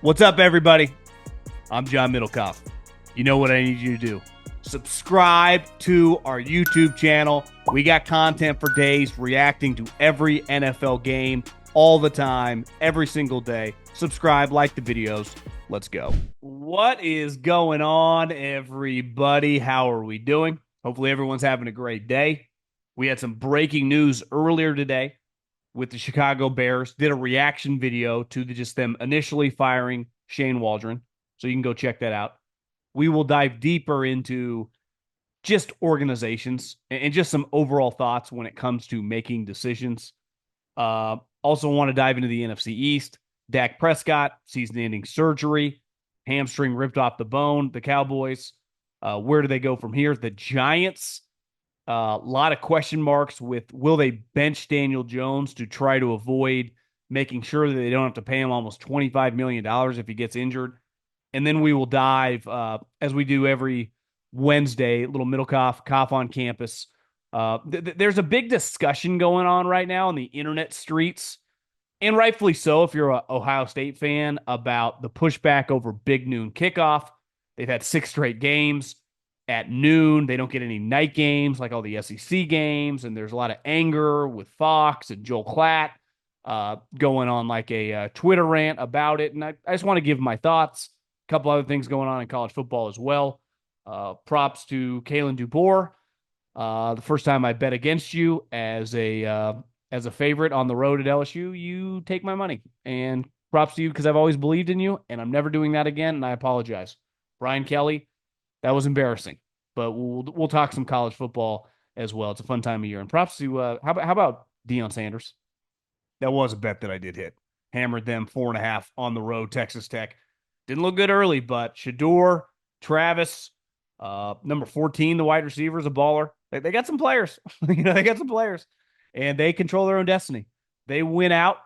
What's up, everybody? I'm John Middlekauff. You know what I need you to do. Subscribe to our YouTube channel. We got content for days reacting to every NFL game all the time, every single day. Subscribe, like the videos. Let's go. What is going on, everybody? How are we doing? Hopefully everyone's having a great day. We had some breaking news earlier today with the Chicago Bears. Did a reaction video to just them initially firing Shane Waldron. So you can go check that out. We will dive deeper into just organizations and just some overall thoughts when it comes to making decisions. Also want to dive into the NFC East. Dak Prescott, season-ending surgery, hamstring ripped off the bone. The Cowboys, where do they go from here? The Giants, a lot of question marks with will they bench Daniel Jones to try to avoid making sure that they don't have to pay him almost $25 million if he gets injured. And then we will dive, as we do every Wednesday, little Middlekauff, Kauff on campus. There's a big discussion going on right now on the internet streets, and rightfully so if you're an Ohio State fan, about the pushback over big noon kickoff. They've had 6 straight games at noon. They don't get any night games like all the SEC games, and there's a lot of anger with Fox and Joel Klatt going on like a Twitter rant about it. And I just want to give my thoughts. A couple other things going on in college football as well. Props to Kalen DuBois. The first time I bet against you as a favorite on the road at LSU, you take my money. And props to you because I've always believed in you, and I'm never doing that again, and I apologize. Brian Kelly, that was embarrassing. But we'll talk some college football as well. It's a fun time of year. And props to how about Deion Sanders? That was a bet that I did hit. Hammered them 4.5 on the road, Texas Tech. Didn't look good early, but Shador, Travis, number 14, the wide receiver, is a baller. They got some players. They got some players. And they control their own destiny. They win out,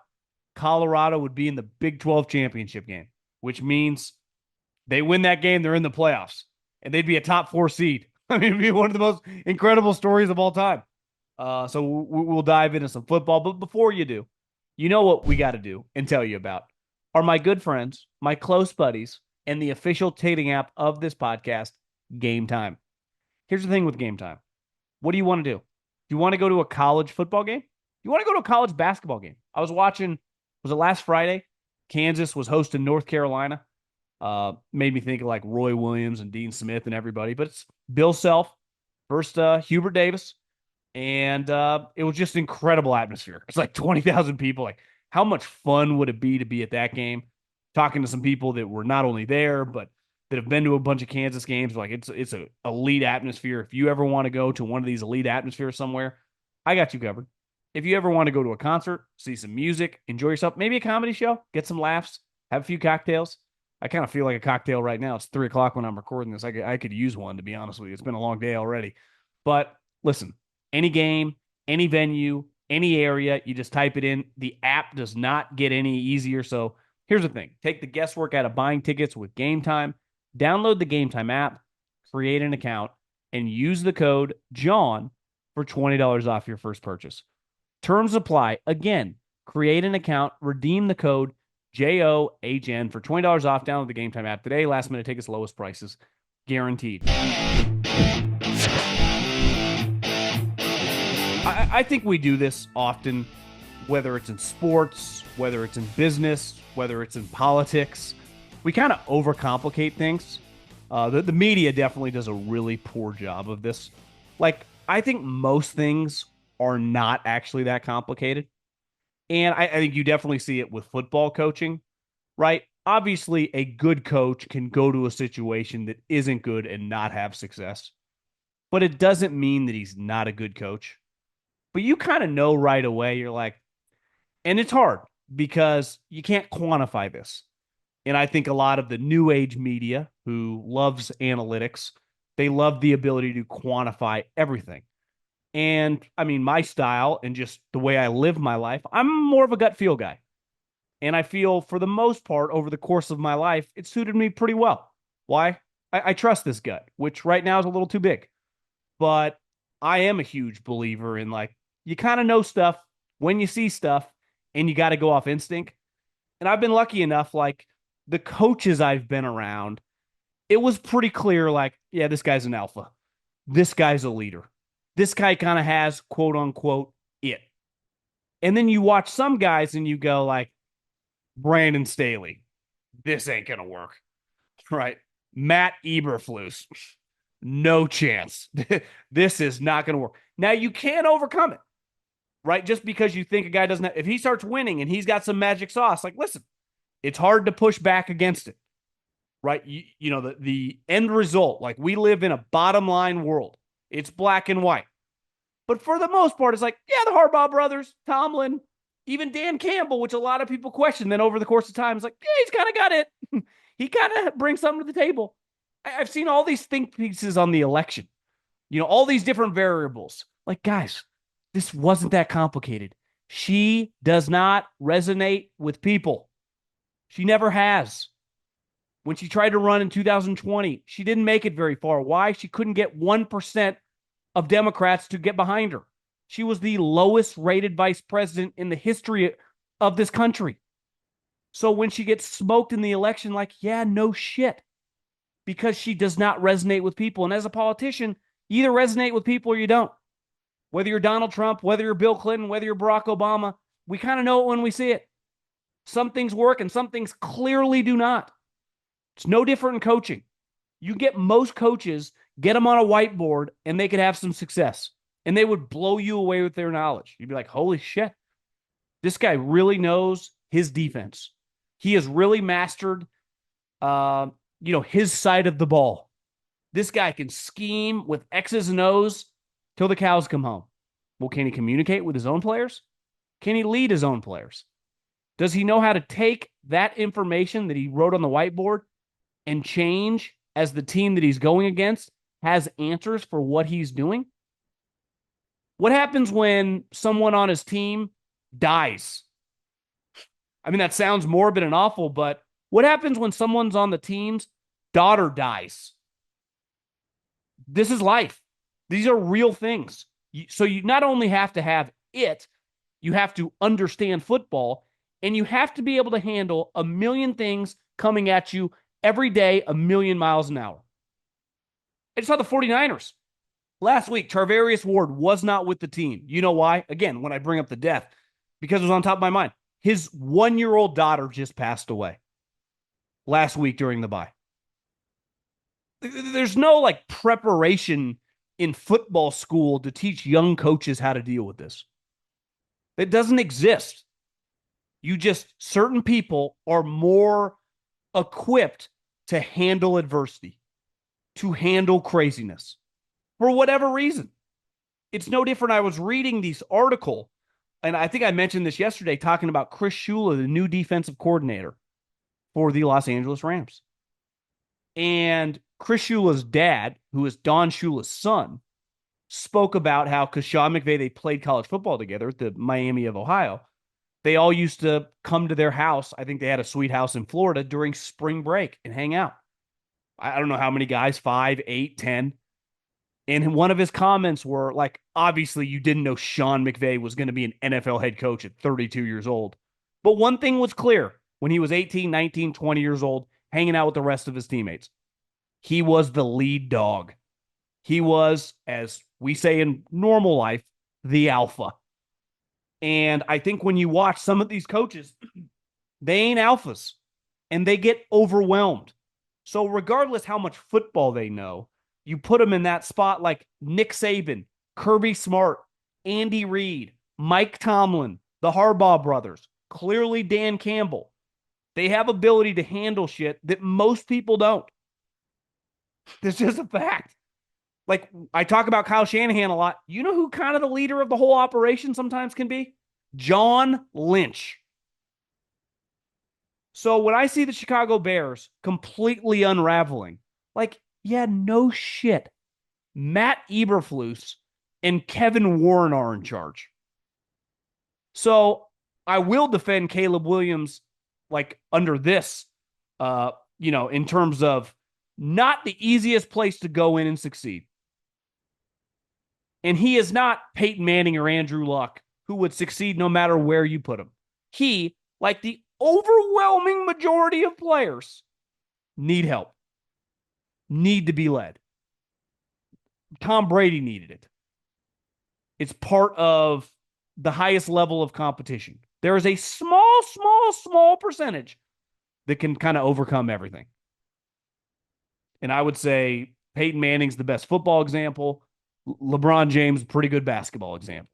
Colorado would be in the Big 12 championship game, which means they win that game, they're in the playoffs, and they'd be a top 4 seed. I mean, it'd be one of the most incredible stories of all time. So we'll dive into some football. But before you do, you know what we got to do and tell you about are my good friends, my close buddies, and the official ticketing app of this podcast, Gametime. Here's the thing with Gametime. What do you want to do? Do you want to go to a college football game? You want to go to a college basketball game? I was watching, was it last Friday? Kansas was hosting North Carolina. Made me think of like Roy Williams and Dean Smith and everybody, but it's Bill Self versus Hubert Davis. And it was just incredible atmosphere. It's like 20,000 people. Like, how much fun would it be to be at that game? Talking to some people that were not only there, but that have been to a bunch of Kansas games. Like, it's an elite atmosphere. If you ever want to go to one of these elite atmospheres somewhere, I got you covered. If you ever want to go to a concert, see some music, enjoy yourself, maybe a comedy show, get some laughs, have a few cocktails. I kind of feel like a cocktail right now. It's 3 o'clock when I'm recording this. I could use one, to be honest with you. It's been a long day already. But listen, any game, any venue, any area, you just type it in. The app does not get any easier. So here's the thing. Take the guesswork out of buying tickets with Gametime. Download the Gametime app, create an account, and use the code JOHN for $20 off your first purchase. Terms apply. Again, create an account, redeem the code JOHN for $20 off. Download the Gametime app today. Last minute tickets, lowest prices, guaranteed. I think we do this often, whether it's in sports, whether it's in business, whether it's in politics. We kind of overcomplicate things. The media definitely does a really poor job of this. Like, I think most things are not actually that complicated. And I think you definitely see it with football coaching, right? Obviously, a good coach can go to a situation that isn't good and not have success. But it doesn't mean that he's not a good coach. But you kind of know right away, you're like, and it's hard because you can't quantify this. And I think a lot of the new age media who loves analytics, they love the ability to quantify everything. And I mean, my style and just the way I live my life, I'm more of a gut feel guy. And I feel for the most part over the course of my life, it suited me pretty well. Why? I trust this gut, which right now is a little too big. But I am a huge believer in like, you kind of know stuff when you see stuff and you got to go off instinct. And I've been lucky enough, like the coaches I've been around, it was pretty clear like, yeah, this guy's an alpha. This guy's a leader. This guy kind of has quote unquote it. And then you watch some guys and you go like, Brandon Staley, this ain't going to work. Right? Matt Eberflus, no chance. This is not going to work. Now you can't overcome it, right? Just because you think a guy doesn't have, if he starts winning and he's got some magic sauce, like, listen, it's hard to push back against it, right? You know, the end result, like we live in a bottom line world. It's black and white. But for the most part, it's like, yeah, the Harbaugh brothers, Tomlin, even Dan Campbell, which a lot of people question. Then over the course of time, it's like, yeah, he's kind of got it. He kind of brings something to the table. I've seen all these think pieces on the election, you know, all these different variables. Like, guys, this wasn't that complicated. She does not resonate with people. She never has. When she tried to run in 2020, she didn't make it very far. Why? She couldn't get 1% of Democrats to get behind her. She was the lowest rated vice president in the history of this country. So when she gets smoked in the election, like, yeah, no shit. Because she does not resonate with people. And as a politician, you either resonate with people or you don't. Whether you're Donald Trump, whether you're Bill Clinton, whether you're Barack Obama, we kind of know it when we see it. Some things work and some things clearly do not. It's no different in coaching. You get most coaches, get them on a whiteboard, and they could have some success. And they would blow you away with their knowledge. You'd be like, holy shit. This guy really knows his defense. He has really mastered, his side of the ball. This guy can scheme with X's and O's till the cows come home. Well, can he communicate with his own players? Can he lead his own players? Does he know how to take that information that he wrote on the whiteboard and change as the team that he's going against has answers for what he's doing? What happens when someone on his team dies? I mean, that sounds morbid and awful, but what happens when someone's on the team's daughter dies? This is life. These are real things. So you not only have to have it, you have to understand football, and you have to be able to handle a million things coming at you every day, a million miles an hour. I just saw the 49ers. Last week, Charvarius Ward was not with the team. You know why? Again, when I bring up the death, because it was on top of my mind. His 1-year-old daughter just passed away last week during the bye. There's no like preparation in football school to teach young coaches how to deal with this. It doesn't exist. Certain people are more equipped to handle adversity, to handle craziness for whatever reason. It's no different. I was reading this article, and I think I mentioned this yesterday, talking about Chris Shula, the new defensive coordinator for the Los Angeles Rams. And Chris Shula's dad, who is Don Shula's son, spoke about how, because Sean McVay, they played college football together at the Miami of Ohio. They all used to come to their house. I think they had a sweet house in Florida during spring break and hang out. I don't know how many guys, 5, 8, 10. And one of his comments were like, obviously you didn't know Sean McVay was going to be an NFL head coach at 32 years old. But one thing was clear when he was 18, 19, 20 years old, hanging out with the rest of his teammates. He was the lead dog. He was, as we say in normal life, the alpha. And I think when you watch some of these coaches, they ain't alphas and they get overwhelmed. So regardless how much football they know, you put them in that spot like Nick Saban, Kirby Smart, Andy Reid, Mike Tomlin, the Harbaugh brothers, clearly Dan Campbell. They have ability to handle shit that most people don't. It's just a fact. Like, I talk about Kyle Shanahan a lot. You know who kind of the leader of the whole operation sometimes can be? John Lynch. So when I see the Chicago Bears completely unraveling, like, yeah, no shit. Matt Eberflus and Kevin Warren are in charge. So I will defend Caleb Williams, like, under this, in terms of not the easiest place to go in and succeed. And he is not Peyton Manning or Andrew Luck, who would succeed no matter where you put him. He, like the overwhelming majority of players need help, need to be led. Tom Brady needed it. It's part of the highest level of competition. There is a small percentage that can kind of overcome everything. And I would say Peyton Manning's the best football example. LeBron James, pretty good basketball example.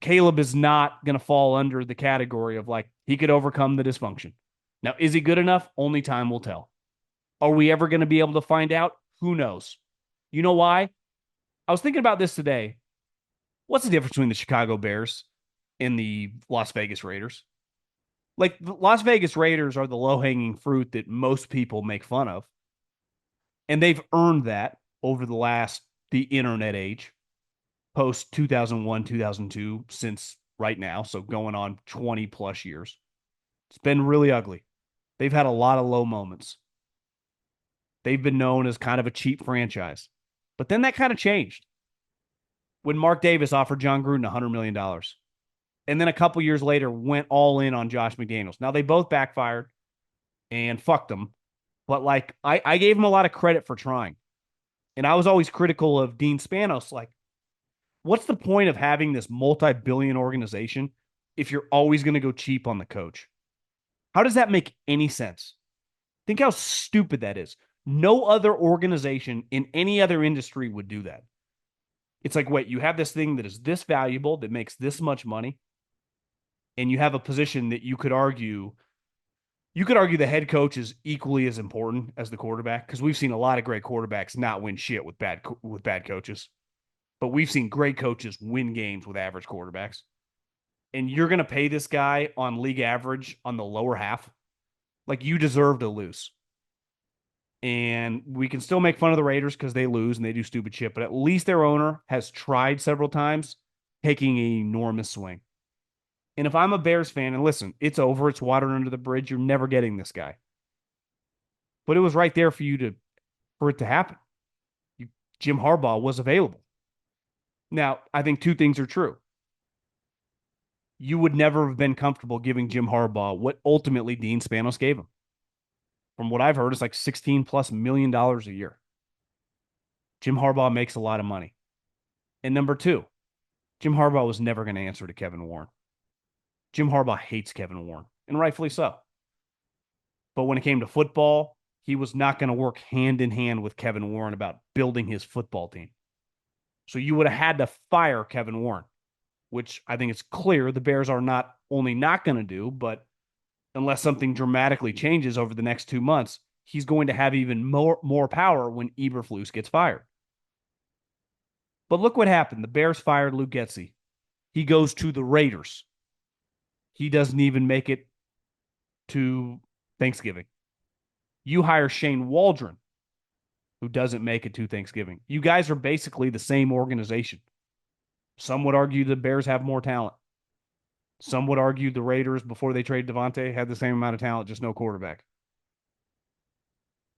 Caleb is not going to fall under the category of like, he could overcome the dysfunction. Now, is he good enough? Only time will tell. Are we ever going to be able to find out? Who knows? You know why? I was thinking about this today. What's the difference between the Chicago Bears and the Las Vegas Raiders? Like, the Las Vegas Raiders are the low-hanging fruit that most people make fun of. And they've earned that over the internet age, post 2001, 2002, since right now. So going on 20 plus years. It's been really ugly. They've had a lot of low moments. They've been known as kind of a cheap franchise. But then that kind of changed when Mark Davis offered John Gruden $100 million. And then a couple years later went all in on Josh McDaniels. Now, they both backfired and fucked them. But, like, I gave him a lot of credit for trying. And I was always critical of Dean Spanos. Like, what's the point of having this multi-billion organization if you're always going to go cheap on the coach? How does that make any sense? Think how stupid that is. No other organization in any other industry would do that. It's like, wait, you have this thing that is this valuable, that makes this much money, and you have a position that you could argue the head coach is equally as important as the quarterback, because we've seen a lot of great quarterbacks not win shit with bad coaches, but we've seen great coaches win games with average quarterbacks. And you're going to pay this guy on league average on the lower half? Like, you deserve to lose. And we can still make fun of the Raiders because they lose and they do stupid shit, but at least their owner has tried several times, taking an enormous swing. And if I'm a Bears fan, and listen, it's over, it's water under the bridge, you're never getting this guy. But it was right there for it to happen. Jim Harbaugh was available. Now, I think two things are true. You would never have been comfortable giving Jim Harbaugh what ultimately Dean Spanos gave him. From what I've heard, it's like $16+ million a year. Jim Harbaugh makes a lot of money. And number two, Jim Harbaugh was never going to answer to Kevin Warren. Jim Harbaugh hates Kevin Warren, and rightfully so. But when it came to football, he was not going to work hand in hand with Kevin Warren about building his football team. So you would have had to fire Kevin Warren, which I think it's clear the Bears are not only not going to do, but unless something dramatically changes over the next 2 months, he's going to have even more power when Eberflus gets fired. But look what happened. The Bears fired Luke Getsy. He goes to the Raiders. He doesn't even make it to Thanksgiving. You hire Shane Waldron, who doesn't make it to Thanksgiving. You guys are basically the same organization. Some would argue the Bears have more talent. Some would argue the Raiders, before they traded Devontae, had the same amount of talent, just no quarterback.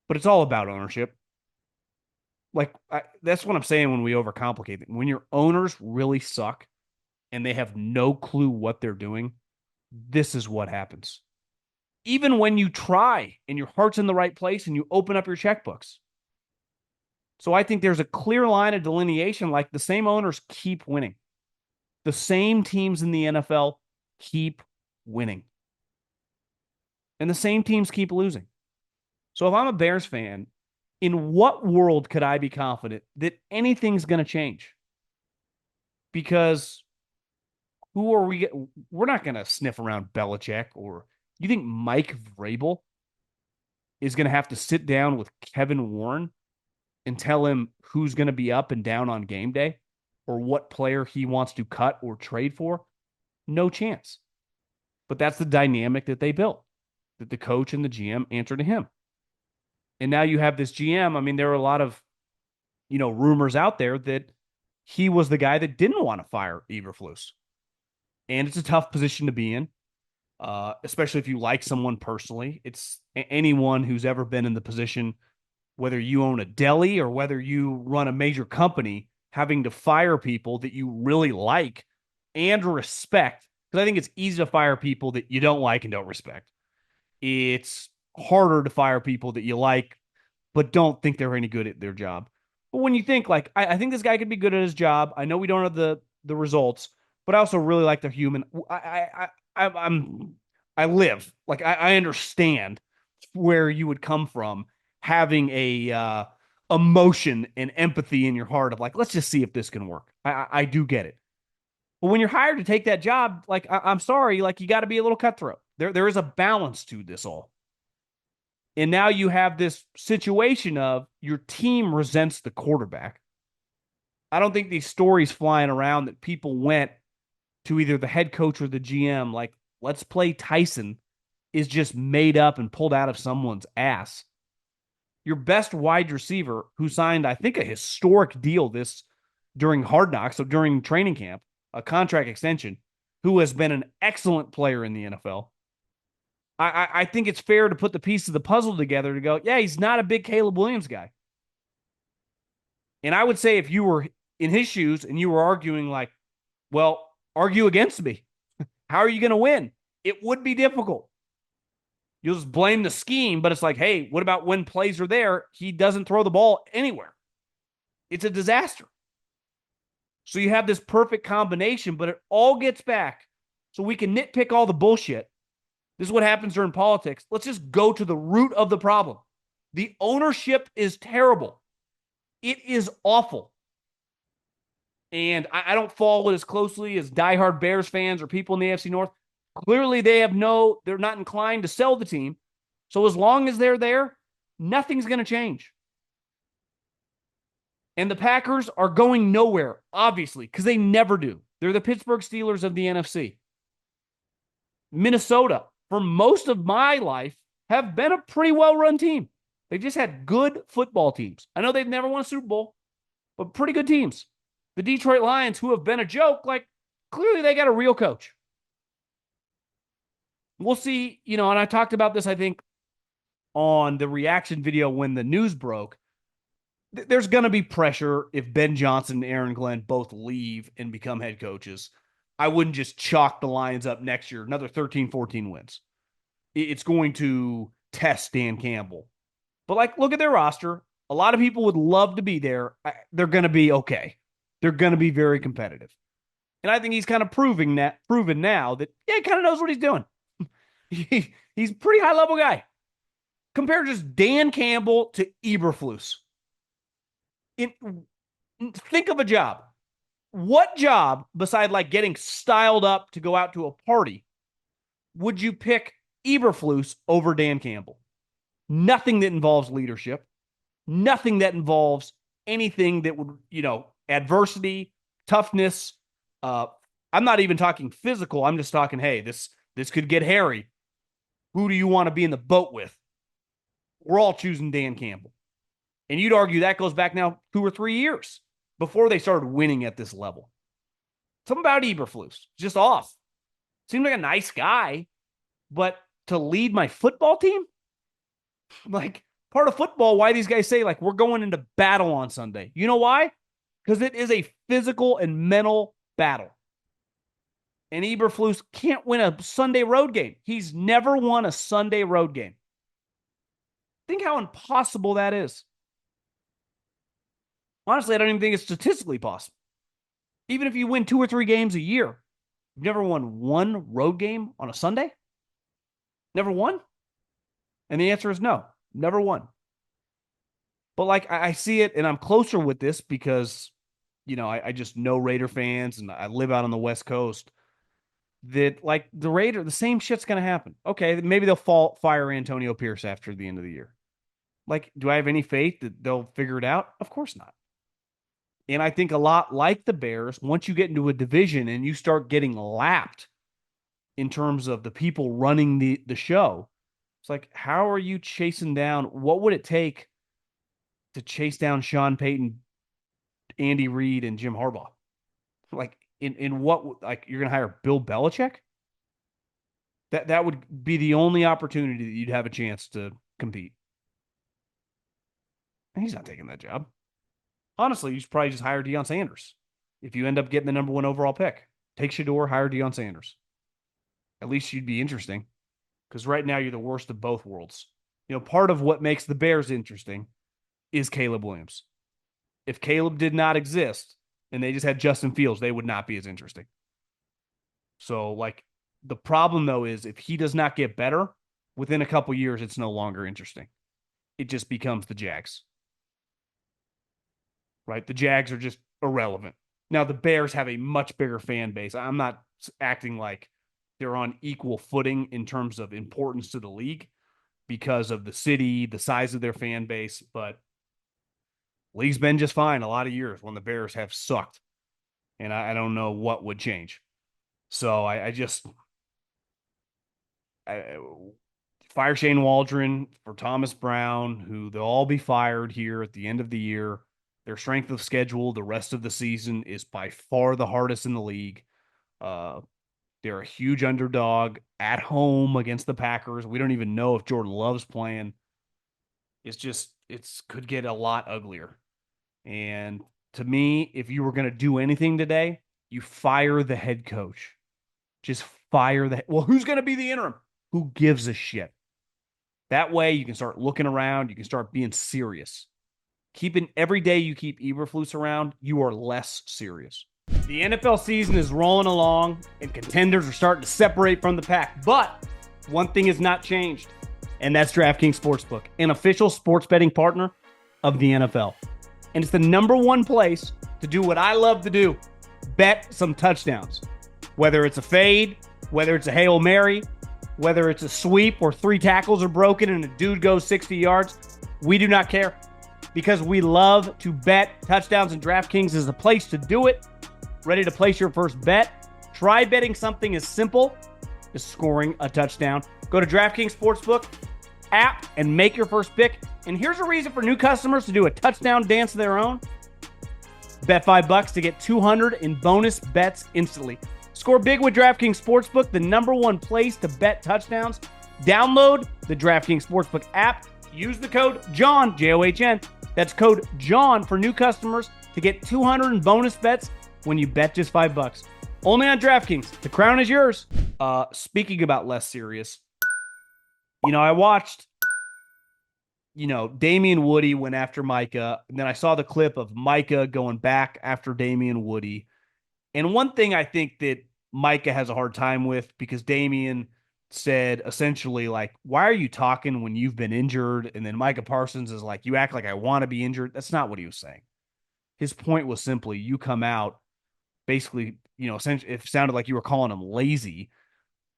But it's all about ownership. Like, that's what I'm saying when we overcomplicate it. When your owners really suck and they have no clue what they're doing, this is what happens. Even when you try and your heart's in the right place and you open up your checkbooks. So I think there's a clear line of delineation. Like, the same owners keep winning. The same teams in the NFL keep winning. And the same teams keep losing. So if I'm a Bears fan, in what world could I be confident that anything's going to change? Because who are we? We're not going to sniff around Belichick. Or you think Mike Vrabel is going to have to sit down with Kevin Warren and tell him who's going to be up and down on game day, or what player he wants to cut or trade for? No chance. But that's the dynamic that they built, that the coach and the GM answer to him. And now you have this GM. I mean, there are a lot of, rumors out there that he was the guy that didn't want to fire Eberflus. And it's a tough position to be in, especially if you like someone personally. It's anyone who's ever been in the position, whether you own a deli or whether you run a major company, having to fire people that you really like and respect Because I think it's easy to fire people that you don't like and don't respect. It's harder to fire people that you like, but don't think they're any good at their job. But when you think like, I think this guy could be good at his job. I know we don't have the results, but I also really like the human. I live like I understand where you would come from having a emotion and empathy in your heart of like, let's just see if this can work. I do get it. But when you're hired to take that job, like I'm sorry, like you got to be a little cutthroat. There is a balance to this all. And now you have this situation of your team resents the quarterback. I don't think these stories flying around that people went to either the head coach or the GM, like, let's play Tyson, is just made up and pulled out of someone's ass. Your best wide receiver, who signed, I think, a historic deal this during Hard Knocks, so during training camp, a contract extension, who has been an excellent player in the NFL. I think it's fair to put the pieces of the puzzle together to go, yeah, he's not a big Caleb Williams guy. And I would say if you were in his shoes and you were arguing like, well, argue against me. How are you going to win? It would be difficult. You'll just blame the scheme, but it's like, hey, what about when plays are there? He doesn't throw the ball anywhere. It's a disaster. So you have this perfect combination, but it all gets back. So we can nitpick all the bullshit. This is what happens during politics. Let's just go to the root of the problem. The ownership is terrible. It is awful. And I don't follow it as closely as diehard Bears fans or people in the AFC North. Clearly, they're not inclined to sell the team. So as long as they're there, nothing's going to change. And the Packers are going nowhere, obviously, because they never do. They're the Pittsburgh Steelers of the NFC. Minnesota, for most of my life, have been a pretty well-run team. They've just had good football teams. I know they've never won a Super Bowl, but pretty good teams. The Detroit Lions, who have been a joke, like, clearly they got a real coach. We'll see, and I talked about this, I think, on the reaction video when the news broke. There's going to be pressure if Ben Johnson and Aaron Glenn both leave and become head coaches. I wouldn't just chalk the Lions up next year, another 13, 14 wins. It's going to test Dan Campbell. But, look at their roster. A lot of people would love to be there. They're going to be okay. They're going to be very competitive. And I think he's kind of proven now that, yeah, he kind of knows what he's doing. He's a pretty high-level guy. Compare just Dan Campbell to Eberflus. Think of a job. What job, besides getting styled up to go out to a party, would you pick Eberflus over Dan Campbell? Nothing that involves leadership. Nothing that involves anything that would, adversity, toughness. I'm not even talking physical. I'm just talking, hey, this could get hairy. Who do you want to be in the boat with? We're all choosing Dan Campbell. And you'd argue that goes back now 2 or 3 years before they started winning at this level. Something about Eberflus, just off. Seems like a nice guy, but to lead my football team? Part of football, why these guys say, we're going into battle on Sunday. You know why? Because it is a physical and mental battle. And Eberflus can't win a Sunday road game. He's never won a Sunday road game. Think how impossible that is. Honestly, I don't even think it's statistically possible. Even if you win 2 or 3 games a year, you've never won one road game on a Sunday? Never won? And the answer is no, never won. But I see it, and I'm closer with this because, I just know Raider fans, and I live out on the West Coast. That the same shit's going to happen. Okay, maybe they'll fire Antonio Pierce after the end of the year. Do I have any faith that they'll figure it out? Of course not. And I think a lot like the Bears, once you get into a division and you start getting lapped in terms of the people running the show, it's how are you chasing down? What would it take to chase down Sean Payton, Andy Reid, and Jim Harbaugh? In what, you're going to hire Bill Belichick? That would be the only opportunity that you'd have a chance to compete. And he's not taking that job. Honestly, you should probably just hire Deion Sanders. If you end up getting the number 1 overall pick, take Shador, hire Deion Sanders. At least you'd be interesting, because right now you're the worst of both worlds. Part of what makes the Bears interesting is Caleb Williams. If Caleb did not exist and they just had Justin Fields, they would not be as interesting. So, the problem, though, is if he does not get better, within a couple years, it's no longer interesting. It just becomes the Jags. Right? The Jags are just irrelevant. Now, the Bears have a much bigger fan base. I'm not acting like they're on equal footing in terms of importance to the league because of the city, the size of their fan base, but league's been just fine a lot of years when the Bears have sucked. And I don't know what would change. So I fire Shane Waldron for Thomas Brown, who they'll all be fired here at the end of the year. Their strength of schedule the rest of the season is by far the hardest in the league. They're a huge underdog at home against the Packers. We don't even know if Jordan Love's playing. It's could get a lot uglier. And to me, if you were going to do anything today, you fire the head coach. Just fire well, who's going to be the interim? Who gives a shit? That way you can start looking around. You can start being serious. Every day you keep Eberflus around, you are less serious. The NFL season is rolling along and contenders are starting to separate from the pack. But one thing has not changed, and that's DraftKings Sportsbook, an official sports betting partner of the NFL. And it's the number one place to do what I love to do, bet some touchdowns. Whether it's a fade, whether it's a Hail Mary, whether it's a sweep where 3 tackles are broken and a dude goes 60 yards, we do not care because we love to bet touchdowns, and DraftKings is the place to do it. Ready to place your first bet? Try betting something as simple as scoring a touchdown. Go to DraftKings Sportsbook app and make your first pick. And here's a reason for new customers to do a touchdown dance of their own. Bet $5 to get $200 in bonus bets instantly. Score big with DraftKings Sportsbook, the number one place to bet touchdowns. Download the DraftKings Sportsbook app. Use the code JOHN, J-O-H-N. That's code JOHN for new customers to get $200 in bonus bets when you bet just $5. Only on DraftKings. The crown is yours. Speaking about less serious, I watched, Damian Woody went after Micah, and then I saw the clip of Micah going back after Damian Woody. And one thing I think that Micah has a hard time with, because Damian said essentially, why are you talking when you've been injured? And then Micah Parsons is like, you act like I want to be injured. That's not what he was saying. His point was simply, you come out, basically, essentially, it sounded like you were calling him lazy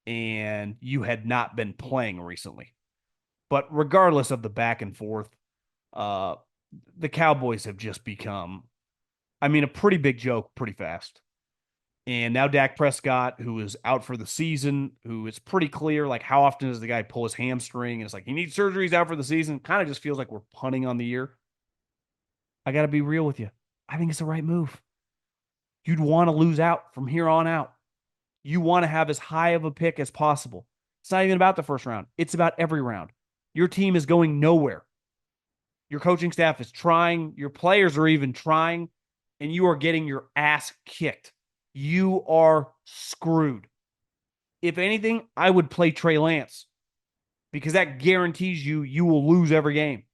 and you had not been playing recently. But regardless of the back and forth, the Cowboys have just become, a pretty big joke pretty fast. And now Dak Prescott, who is out for the season, who is pretty clear, how often does the guy pull his hamstring? And it's like, he needs surgery, he's out for the season. Kind of just feels like we're punting on the year. I got to be real with you. I think it's the right move. You'd want to lose out from here on out. You want to have as high of a pick as possible. It's not even about the first round. It's about every round. Your team is going nowhere. Your coaching staff is trying. Your players are even trying. And you are getting your ass kicked. You are screwed. If anything, I would play Trey Lance, because that guarantees you will lose every game.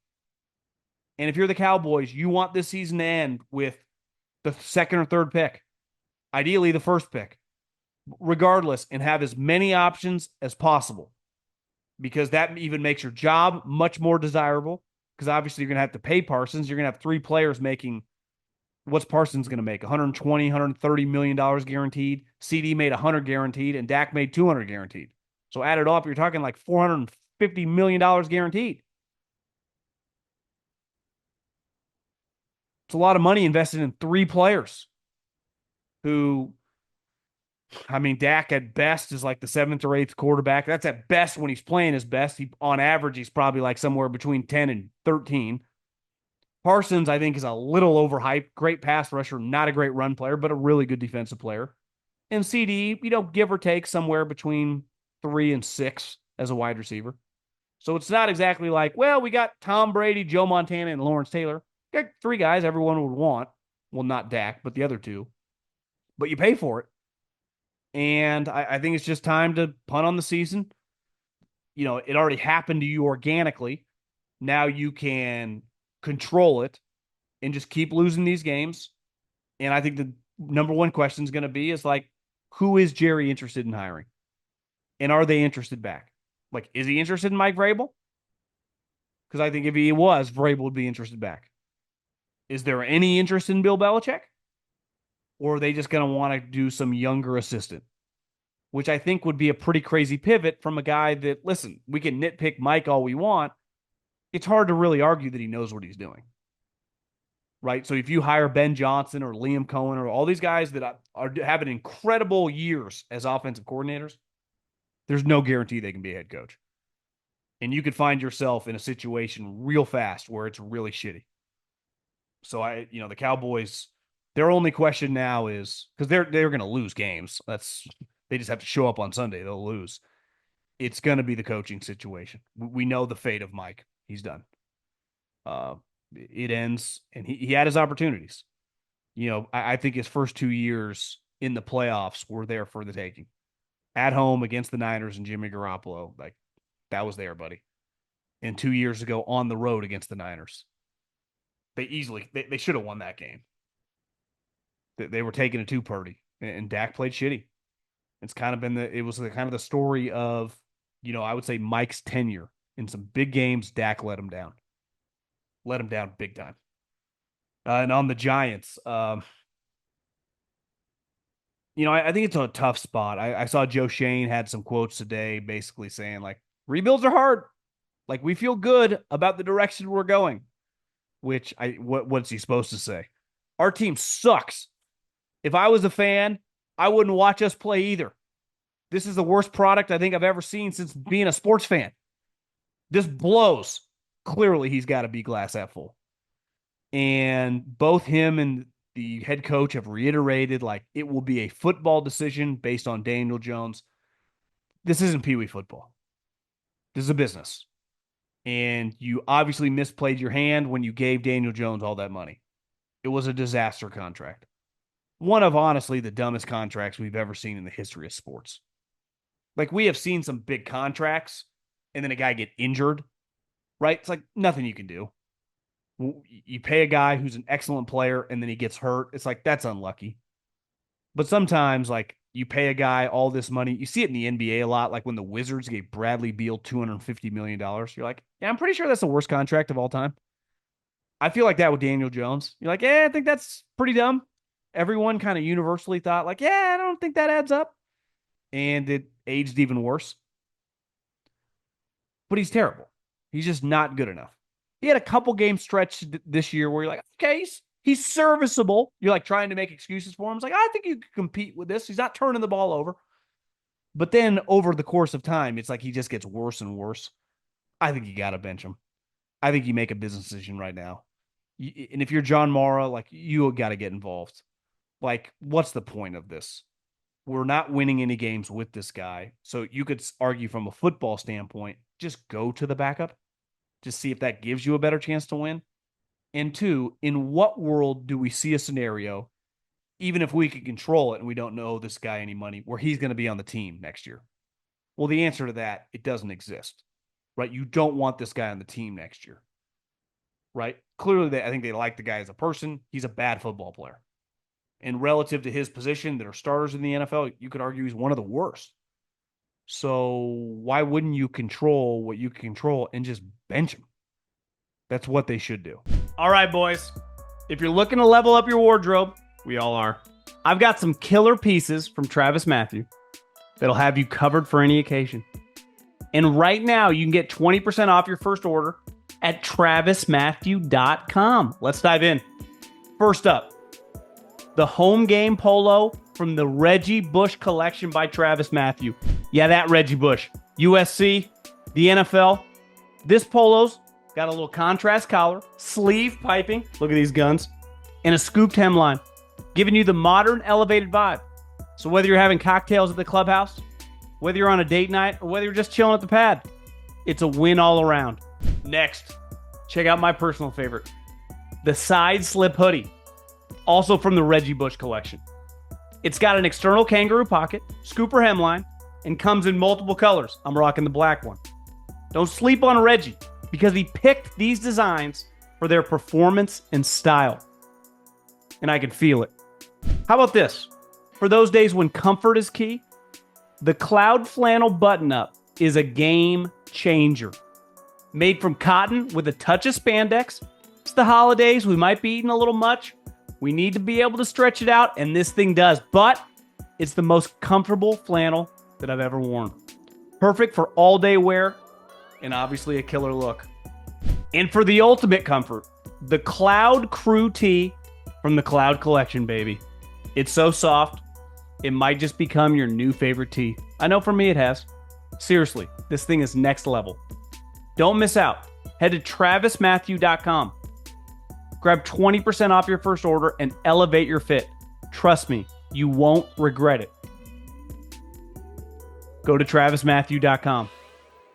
And if you're the Cowboys, you want this season to end with the second or third pick, ideally the first pick, regardless, and have as many options as possible, because that even makes your job much more desirable, because obviously you're going to have to pay Parsons. You're going to have 3 players making, what's Parsons going to make? $120, $130 million guaranteed. CD made $100 guaranteed, and Dak made $200 guaranteed. So add it up, you're talking like $450 million guaranteed. It's a lot of money invested in 3 players who, Dak at best is like the 7th or 8th quarterback. That's at best when he's playing his best. On average, he's probably like somewhere between 10 and 13. Parsons, I think, is a little overhyped. Great pass rusher, not a great run player, but a really good defensive player. And CD, give or take somewhere between 3 and 6 as a wide receiver. So it's not exactly like, well, we got Tom Brady, Joe Montana, and Lawrence Taylor. Got 3 guys everyone would want. Well, not Dak, but the other 2. But you pay for it. And I think it's just time to punt on the season. You know, it already happened to you organically. Now you can control it and just keep losing these games. And I think the number one question is going to be is like, who is Jerry interested in hiring? And are they interested back? Like, is he interested in Mike Vrabel? Because I think if he was, Vrabel would be interested back. Is there any interest in Bill Belichick? Or are they just going to want to do some younger assistant? Which I think would be a pretty crazy pivot from a guy that, listen, we can nitpick Mike all we want. It's hard to really argue that he knows what he's doing. Right? So if you hire Ben Johnson or Liam Cohen or all these guys that are having incredible years as offensive coordinators, there's no guarantee they can be a head coach. And you could find yourself in a situation real fast where it's really shitty. So the Cowboys, their only question now is, because they're going to lose games. They just have to show up on Sunday. They'll lose. It's going to be the coaching situation. We know the fate of Mike. He's done. It ends, and he had his opportunities. You know, I think his first 2 years in the playoffs were there for the taking. At home against the Niners and Jimmy Garoppolo, like, that was there, buddy. And 2 years ago on the road against the Niners. They should have won that game. They were taking it too Purdy, and Dak played shitty. It's kind of been the story of, you know, I would say Mike's tenure. In some big games, Dak let him down. Let him down big time. And on the Giants, I think it's a tough spot. I saw Joe Shane had some quotes today basically saying, like, rebuilds are hard. Like, we feel good about the direction we're going. Which, what's he supposed to say? Our team sucks. If I was a fan, I wouldn't watch us play either. This is the worst product I think I've ever seen since being a sports fan. This blows. Clearly, he's got to be glass half full. And both him and the head coach have reiterated, like, it will be a football decision based on Daniel Jones. This isn't Pee Wee football. This is a business. And you obviously misplayed your hand when you gave Daniel Jones all that money. It was a disaster contract. One of, honestly, the dumbest contracts we've ever seen in the history of sports. Like, we have seen some big contracts and then a guy get injured, right? It's like nothing you can do. You pay a guy who's an excellent player and then he gets hurt. It's like, that's unlucky. But sometimes, like, you pay a guy all this money. You see it in the NBA a lot, like when the Wizards gave Bradley Beal $250 million. You're like, yeah, I'm pretty sure that's the worst contract of all time. I feel like that with Daniel Jones. You're like, yeah, I think that's pretty dumb. Everyone kind of universally thought, like, yeah, I don't think that adds up. And it aged even worse. But he's terrible. He's just not good enough. He had a couple game stretch this year where you're like, okay, he's serviceable. You're like trying to make excuses for him. It's like, I think you can compete with this. He's not turning the ball over. But then over the course of time, it's like he just gets worse and worse. I think you got to bench him. I think you make a business decision right now. And if you're John Mara, like, you got to get involved. Like, what's the point of this? We're not winning any games with this guy. So you could argue from a football standpoint, just go to the backup. Just see if that gives you a better chance to win. And two, in what world do we see a scenario, even if we can control it and we don't know this guy any money, where he's going to be on the team next year? Well, the answer to that, it doesn't exist, right? You don't want this guy on the team next year, right? Clearly, I think they like the guy as a person. He's a bad football player. And relative to his position that are starters in the NFL, you could argue he's one of the worst. So why wouldn't you control what you can control and just bench him? That's what they should do. All right, boys. If you're looking to level up your wardrobe, we all are. I've got some killer pieces from Travis Mathew that'll have you covered for any occasion. And right now, you can get 20% off your first order at travismathew.com. Let's dive in. First up, the home game polo from the Reggie Bush collection by Travis Mathew. Yeah, that Reggie Bush. USC, the NFL. This polo's got a little contrast collar, sleeve piping, look at these guns, and a scooped hemline, giving you the modern elevated vibe. So whether you're having cocktails at the clubhouse, whether you're on a date night, or whether you're just chilling at the pad, it's a win all around. Next, check out my personal favorite, the side slip hoodie, also from the Reggie Bush collection. It's got an external kangaroo pocket, scooper hemline, and comes in multiple colors. I'm rocking the black one. Don't sleep on Reggie because he picked these designs for their performance and style. And I can feel it. How about this? For those days when comfort is key, the Cloud Flannel button-up is a game changer. Made from cotton with a touch of spandex. It's the holidays. We might be eating a little much. We need to be able to stretch it out, and this thing does. But it's the most comfortable flannel that I've ever worn. Perfect for all-day wear, and obviously a killer look. And for the ultimate comfort, the Cloud Crew Tee from the Cloud Collection, baby. It's so soft, it might just become your new favorite tee. I know for me it has. Seriously, this thing is next level. Don't miss out. Head to travismathew.com. Grab 20% off your first order and elevate your fit. Trust me, you won't regret it. Go to travismathew.com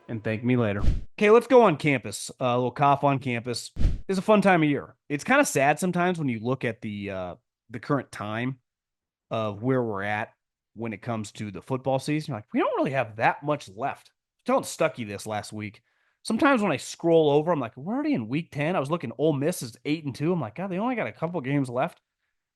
and thank me later. Okay, let's go on campus. A little Kauff on campus. It's a fun time of year. It's kind of sad sometimes when you look at the current time of where we're at when it comes to the football season. You're like, we don't really have that much left. I was telling Stuckey this last week. Sometimes when I scroll over, I'm like, we're already in week 10. I was looking, Ole Miss is 8-2. I'm like, God, they only got a couple games left.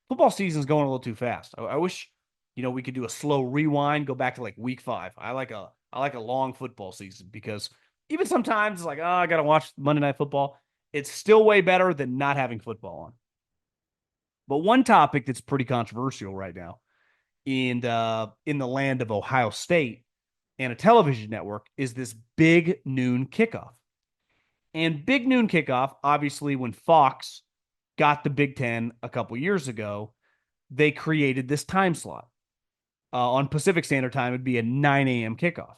Football season's going a little too fast. I wish, we could do a slow rewind, go back to like week 5. I like a long football season because even sometimes it's like, I got to watch Monday Night Football. It's still way better than not having football on. But one topic that's pretty controversial right now in the land of Ohio State and a television network is this Big Noon Kickoff. And Big Noon Kickoff, obviously, when Fox got the Big Ten a couple years ago, they created this time slot. On Pacific Standard Time, it'd be a 9 a.m. kickoff.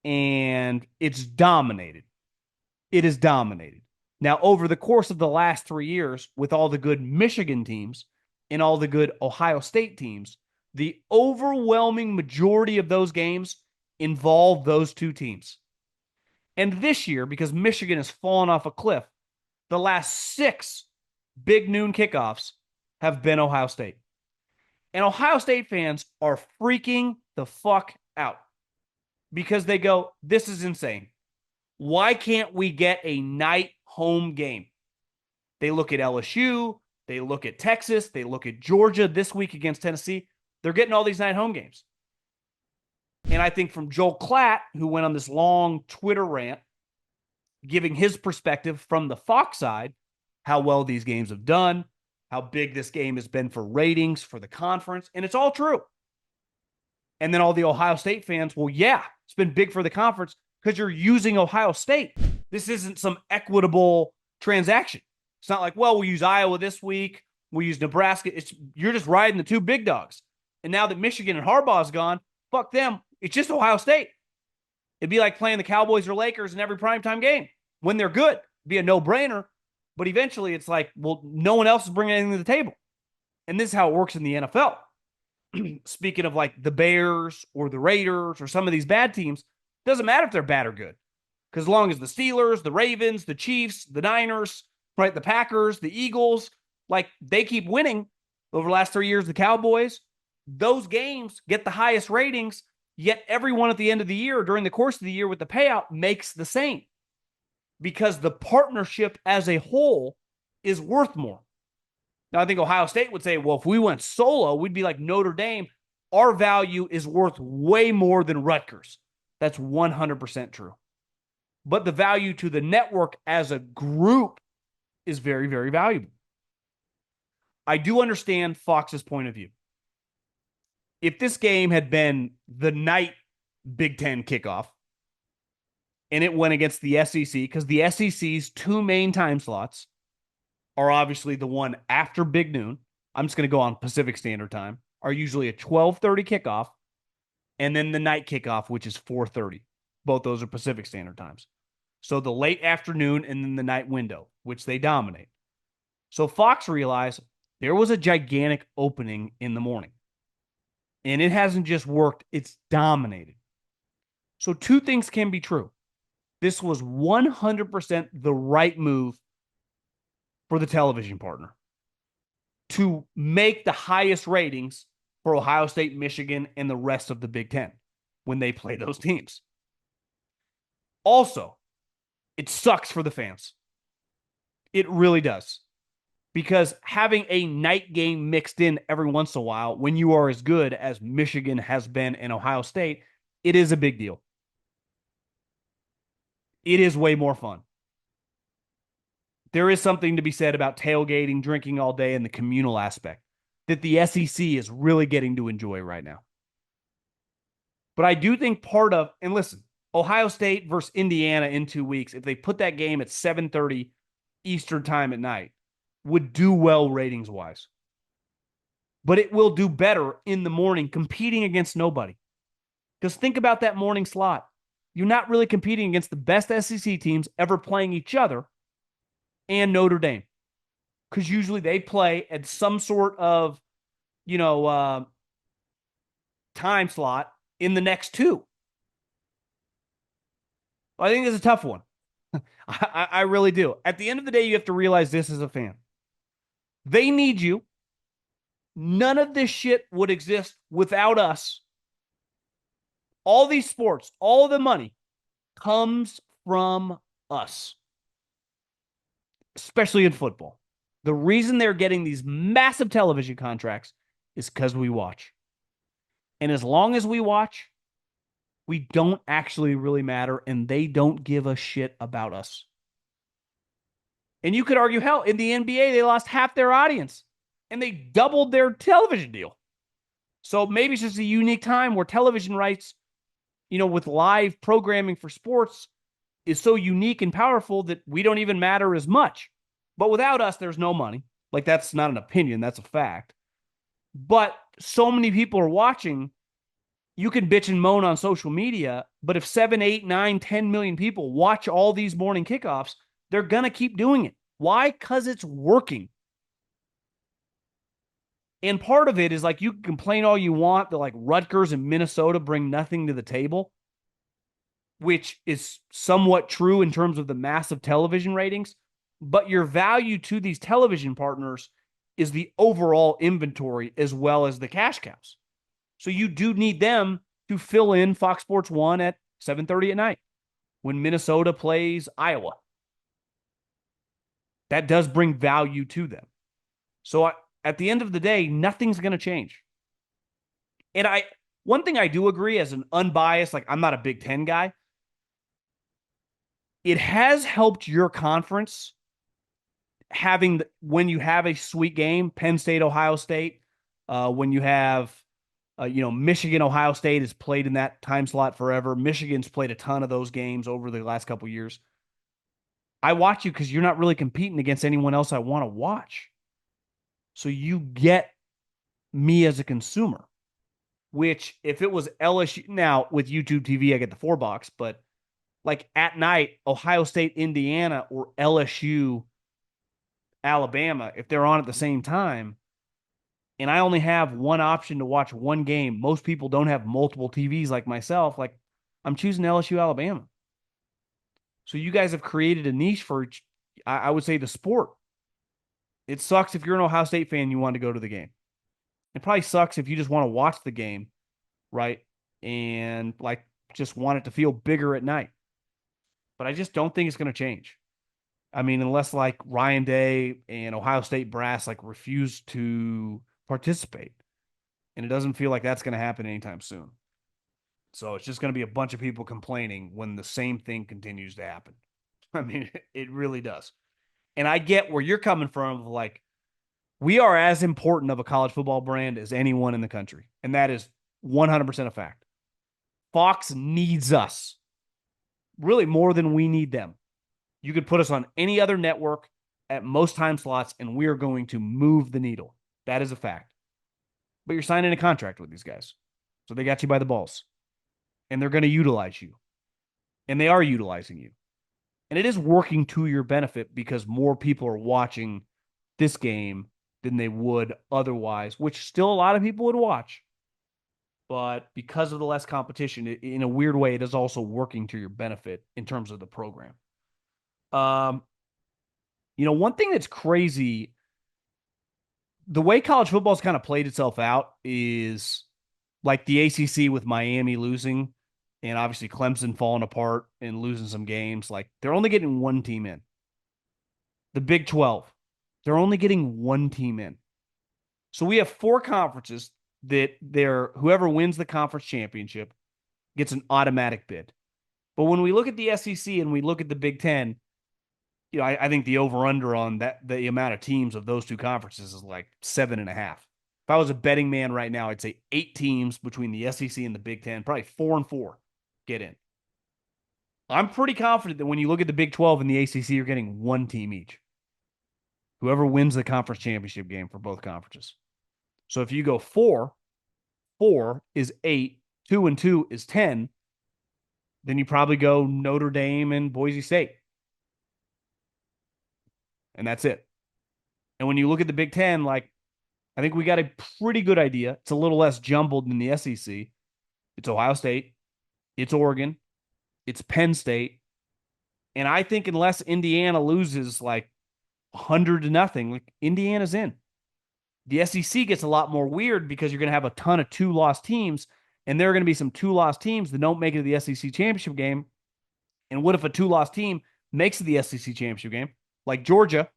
And it's dominated. It is dominated. Now, over the course of the last 3 years, with all the good Michigan teams and all the good Ohio State teams, the overwhelming majority of those games involve those two teams. And this year, because Michigan has fallen off a cliff, the last 6 Big Noon kickoffs have been Ohio State. And Ohio State fans are freaking the fuck out because they go, this is insane. Why can't we get a night home game? They look at LSU, they look at Texas, they look at Georgia this week against Tennessee. They're getting all these night home games. And I think from Joel Klatt, who went on this long Twitter rant, giving his perspective from the Fox side, how well these games have done, how big this game has been for ratings for the conference, and it's all true. And then all the Ohio State fans, well, yeah, it's been big for the conference because you're using Ohio State. This isn't some equitable transaction. It's not like, well, we'll use Iowa this week, we'll use Nebraska. You're just riding the two big dogs. And now that Michigan and Harbaugh's gone, fuck them. It's just Ohio State. It'd be like playing the Cowboys or Lakers in every primetime game. When they're good, it'd be a no-brainer. But eventually it's like, well, no one else is bringing anything to the table. And this is how it works in the NFL. Speaking of like the Bears or the Raiders or some of these bad teams, doesn't matter if they're bad or good. Because as long as the Steelers, the Ravens, the Chiefs, the Niners, right, the Packers, the Eagles, like they keep winning over the last 3 years, the Cowboys, those games get the highest ratings, yet everyone at the end of the year, during the course of the year with the payout, makes the same. Because the partnership as a whole is worth more. Now, I think Ohio State would say, well, if we went solo, we'd be like Notre Dame. Our value is worth way more than Rutgers. That's 100% true. But the value to the network as a group is very, very valuable. I do understand Fox's point of view. If this game had been the night Big Ten kickoff, and it went against the SEC, because the SEC's 2 main time slots are obviously the one after Big Noon. I'm just going to go on Pacific Standard Time, are usually a 12:30 kickoff, and then the night kickoff, which is 4:30. Both those are Pacific Standard Times. So the late afternoon and then the night window, which they dominate. So Fox realized there was a gigantic opening in the morning. And it hasn't just worked, it's dominated. So 2 things can be true. This was 100% the right move for the television partner to make the highest ratings for Ohio State, Michigan, and the rest of the Big Ten when they play those teams. Also, it sucks for the fans. It really does. Because having a night game mixed in every once in a while when you are as good as Michigan has been in Ohio State, it is a big deal. It is way more fun. There is something to be said about tailgating, drinking all day, and the communal aspect that the SEC is really getting to enjoy right now. But I do think part of, and listen, Ohio State versus Indiana in 2 weeks, if they put that game at 7:30 Eastern time at night, would do well ratings-wise. But it will do better in the morning competing against nobody. Because think about that morning slot. You're not really competing against the best SEC teams ever playing each other and Notre Dame. Because usually they play at some sort of, time slot in the next two. I think it's a tough one. I really do. At the end of the day, you have to realize this as a fan. They need you. None of this shit would exist without us. All these sports, all the money comes from us, especially in football. The reason they're getting these massive television contracts is because we watch. And as long as we watch, we don't actually really matter, and they don't give a shit about us. And you could argue, hell, in the NBA, they lost half their audience, and they doubled their television deal. So maybe it's just a unique time where television rights, with live programming for sports is so unique and powerful that we don't even matter as much. But without us, there's no money. Like, that's not an opinion. That's a fact. But so many people are watching. You can bitch and moan on social media, but if 7, 8, 9, 10 million people watch all these morning kickoffs, they're going to keep doing it. Why? Because it's working. And part of it is, like, you can complain all you want that, like, Rutgers and Minnesota bring nothing to the table, which is somewhat true in terms of the massive television ratings. But your value to these television partners is the overall inventory as well as the cash cows. So you do need them to fill in Fox Sports 1 at 7:30 at night when Minnesota plays Iowa. That does bring value to them. So at the end of the day, nothing's going to change. And one thing I do agree as an unbiased, like, I'm not a Big Ten guy. It has helped your conference when you have a sweet game, Penn State, Ohio State, when you have, Michigan, Ohio State has played in that time slot forever. Michigan's played a ton of those games over the last couple of years. I watch you because you're not really competing against anyone else I want to watch. So you get me as a consumer, which if it was LSU, now with YouTube TV, I get the $4, but like at night, Ohio State, Indiana, or LSU, Alabama, if they're on at the same time, and I only have one option to watch one game, most people don't have multiple TVs like myself. Like, I'm choosing LSU, Alabama. So you guys have created a niche for, I would say, the sport. It sucks if you're an Ohio State fan, you want to go to the game. It probably sucks if you just want to watch the game, right? And like just want it to feel bigger at night. But I just don't think it's going to change. I mean, unless like Ryan Day and Ohio State brass like refuse to participate. And it doesn't feel like that's going to happen anytime soon. So it's just going to be a bunch of people complaining when the same thing continues to happen. I mean, it really does. And I get where you're coming from. Like, we are as important of a college football brand as anyone in the country. And that is 100% a fact. Fox needs us really more than we need them. You could put us on any other network at most time slots, and we are going to move the needle. That is a fact. But you're signing a contract with these guys. So they got you by the balls. And they're going to utilize you. And they are utilizing you. And it is working to your benefit because more people are watching this game than they would otherwise, which still a lot of people would watch. But because of the less competition, in a weird way, it is also working to your benefit in terms of the program. One thing that's crazy The way college football's kind of played itself out is like the ACC with Miami losing and obviously Clemson falling apart and losing some games. Like they're only getting one team in. The Big 12, they're only getting one team in. So we have four conferences that they're whoever wins the conference championship gets an automatic bid. But when we look at the SEC and we look at the Big Ten, I think the over under on that the amount of teams of those two conferences is like 7.5. If I was a betting man right now, I'd say 8 teams between the SEC and the Big Ten, probably 4-4 get in. I'm pretty confident that when you look at the Big 12 and the ACC, you're getting one team each. Whoever wins the conference championship game for both conferences. So if you go 4 is 8, 2 and 2 is 10, then you probably go Notre Dame and Boise State. And that's it. And when you look at the Big Ten, like, I think we got a pretty good idea. It's a little less jumbled than the SEC. It's Ohio State. It's Oregon. It's Penn State. And I think unless Indiana loses like 100-0, like Indiana's in. The SEC gets a lot more weird because you're going to have a ton of 2-loss teams, and there are going to be some 2-loss teams that don't make it to the SEC championship game. And what if a 2-loss team makes it to the SEC championship game, like Georgia,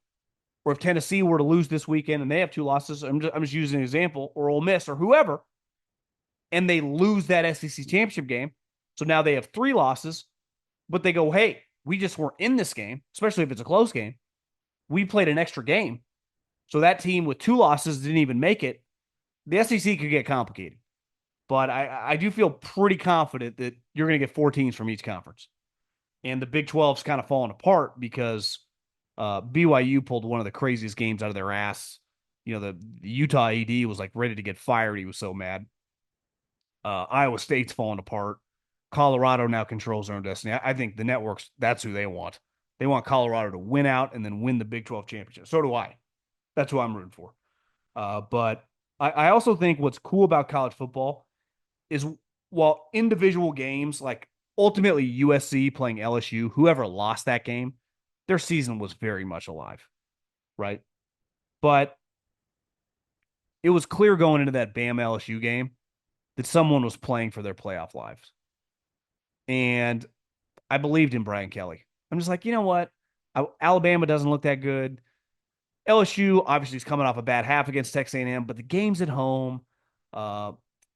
or if Tennessee were to lose this weekend and they have 2 losses, I'm just using an example, or Ole Miss or whoever, and they lose that SEC championship game. So now they have 3 losses, but they go, hey, we just weren't in this game, especially if it's a close game. We played an extra game. So that team with 2 losses didn't even make it. The SEC could get complicated. But I do feel pretty confident that you're going to get 4 teams from each conference. And the Big 12's kind of falling apart because BYU pulled one of the craziest games out of their ass. The Utah AD was like ready to get fired. He was so mad. Iowa State's falling apart. Colorado now controls their own destiny. I think the networks, that's who they want. They want Colorado to win out and then win the Big 12 championship. So do I. That's who I'm rooting for. But I also think what's cool about college football is while individual games, like ultimately USC playing LSU, whoever lost that game, their season was very much alive, right? But it was clear going into that Bama LSU game that someone was playing for their playoff lives. And I believed in Brian Kelly. I'm just like, you know what? Alabama doesn't look that good. LSU obviously is coming off a bad half against Texas A&M, but the game's at home.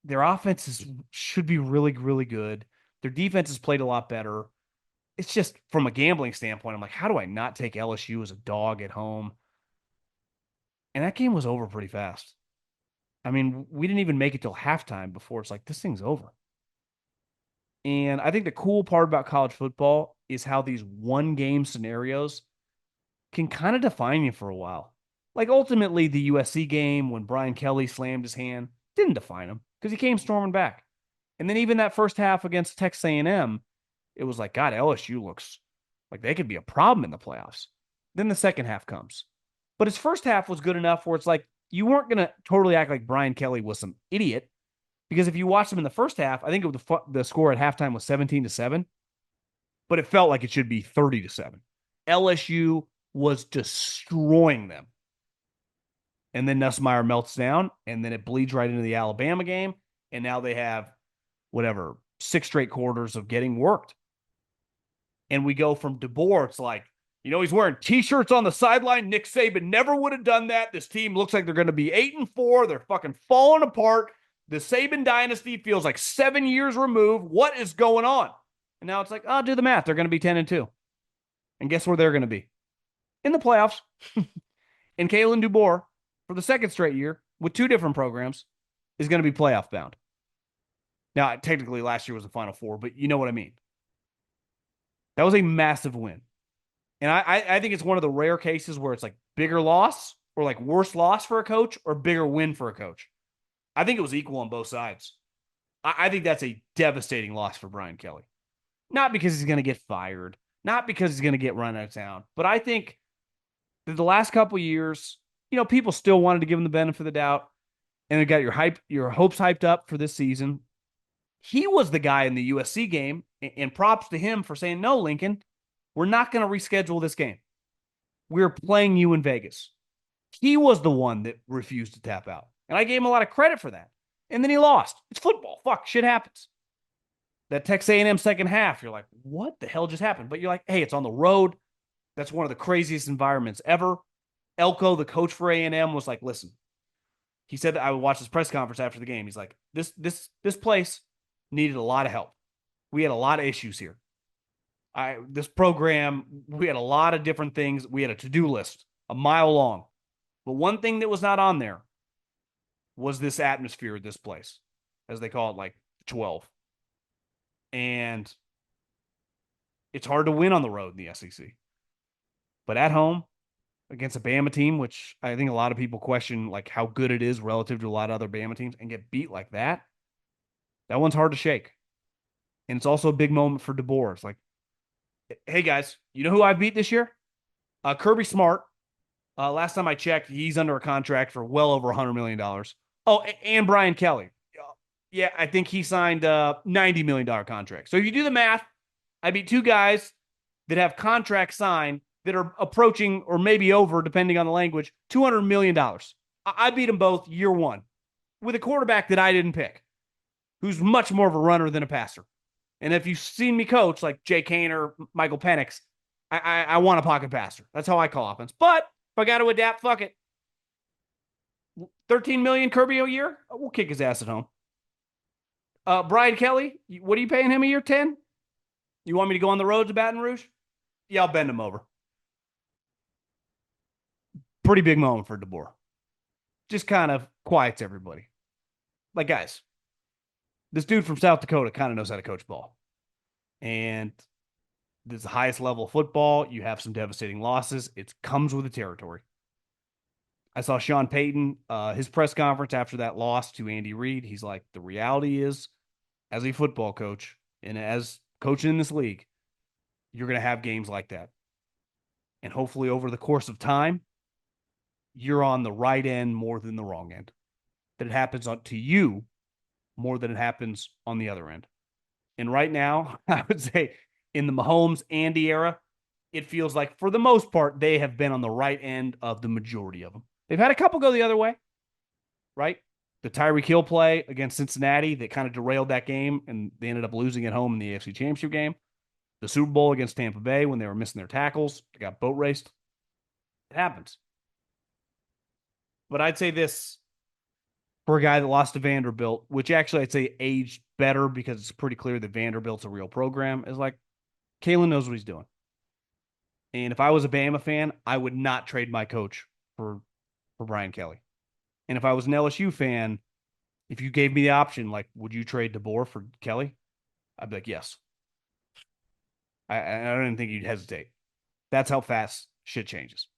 Their offense should be really, really good. Their defense has played a lot better. It's just from a gambling standpoint, I'm like, how do I not take LSU as a dog at home? And that game was over pretty fast. I mean, we didn't even make it till halftime before it's like, this thing's over. And I think the cool part about college football is how these one-game scenarios can kind of define you for a while. Like ultimately the USC game when Brian Kelly slammed his hand didn't define him because he came storming back. And then even that first half against Texas A&M, it was like, God, LSU looks like they could be a problem in the playoffs. Then the second half comes. But his first half was good enough where it's like, you weren't going to totally act like Brian Kelly was some idiot. Because if you watched him in the first half, I think the score at halftime was 17-7, but it felt like it should be 30-7. LSU was destroying them. And then Nussmeier melts down, and then it bleeds right into the Alabama game, and now they have, 6 straight quarters of getting worked. And we go from DeBoer, it's like, he's wearing T-shirts on the sideline. Nick Saban never would have done that. This team looks like they're going to be 8-4. They're fucking falling apart. The Saban dynasty feels like 7 years removed. What is going on? And now it's like, do the math. They're going to be 10-2. And guess where they're going to be? In the playoffs. And Kalen DeBoer, for the second straight year, with 2 different programs, is going to be playoff bound. Now, technically last year was the Final Four, but you know what I mean. That was a massive win. And I think it's one of the rare cases where it's like bigger loss or like worse loss for a coach or bigger win for a coach. I think it was equal on both sides. I think that's a devastating loss for Brian Kelly. Not because he's going to get fired, not because he's going to get run out of town, but I think that the last couple of years, people still wanted to give him the benefit of the doubt, and they got your hopes hyped up for this season. He was the guy in the USC game, and props to him for saying, no, Lincoln, we're not going to reschedule this game. We're playing you in Vegas. He was the one that refused to tap out. And I gave him a lot of credit for that. And then he lost. It's football. Fuck, shit happens. That Texas A&M second half, you're like, what the hell just happened? But you're like, hey, it's on the road. That's one of the craziest environments ever. Elko, the coach for A&M, was like, listen, he said that I would watch this press conference after the game. He's like, this place needed a lot of help. We had a lot of issues here. This program, we had a lot of different things. We had a to-do list, a mile long. But one thing that was not on there was this atmosphere at this place, as they call it, like 12. And it's hard to win on the road in the SEC. But at home, against a Bama team, which I think a lot of people question like how good it is relative to a lot of other Bama teams, and get beat like that, that one's hard to shake. And it's also a big moment for DeBoer. It's like, hey guys, you know who I beat this year? Kirby Smart. Last time I checked, he's under a contract for well over $100 million. Oh, and Brian Kelly. Yeah, I think he signed a $90 million contract. So if you do the math, I beat two guys that have contracts signed that are approaching or maybe over, depending on the language, $200 million. I beat them both year one with a quarterback that I didn't pick, who's much more of a runner than a passer. And if you've seen me coach like Jay Kane or Michael Penix, I want a pocket passer. That's how I call offense. But if I got to adapt, fuck it. 13 million Kirby a year, we'll kick his ass at home. Brian Kelly, what are you paying him a year? 10? You want me to go on the road to Baton Rouge? Yeah, I'll bend him over. Pretty big moment for DeBoer. Just kind of quiets everybody. Like, guys, this dude from South Dakota kind of knows how to coach ball. And this is the highest level of football. You have some devastating losses. It comes with the territory. I saw Sean Payton, his press conference after that loss to Andy Reid. He's like, the reality is, as a football coach and as coaching in this league, you're going to have games like that. And hopefully over the course of time, you're on the right end more than the wrong end. That it happens to you more than it happens on the other end. And right now, I would say in the Mahomes, Andy era, it feels like for the most part, they have been on the right end of the majority of them. They've had a couple go the other way, right? The Tyreek Hill play against Cincinnati that kind of derailed that game, and they ended up losing at home in the AFC Championship game. The Super Bowl against Tampa Bay when they were missing their tackles. They got boat raced. It happens. But I'd say this for a guy that lost to Vanderbilt, which actually I'd say aged better because it's pretty clear that Vanderbilt's a real program, is like, Kalen knows what he's doing. And if I was a Bama fan, I would not trade my coach for Brian Kelly. And if I was an LSU fan, if you gave me the option, like, would you trade DeBoer for Kelly? I'd be like, yes. I don't even think you'd hesitate. That's how fast shit changes.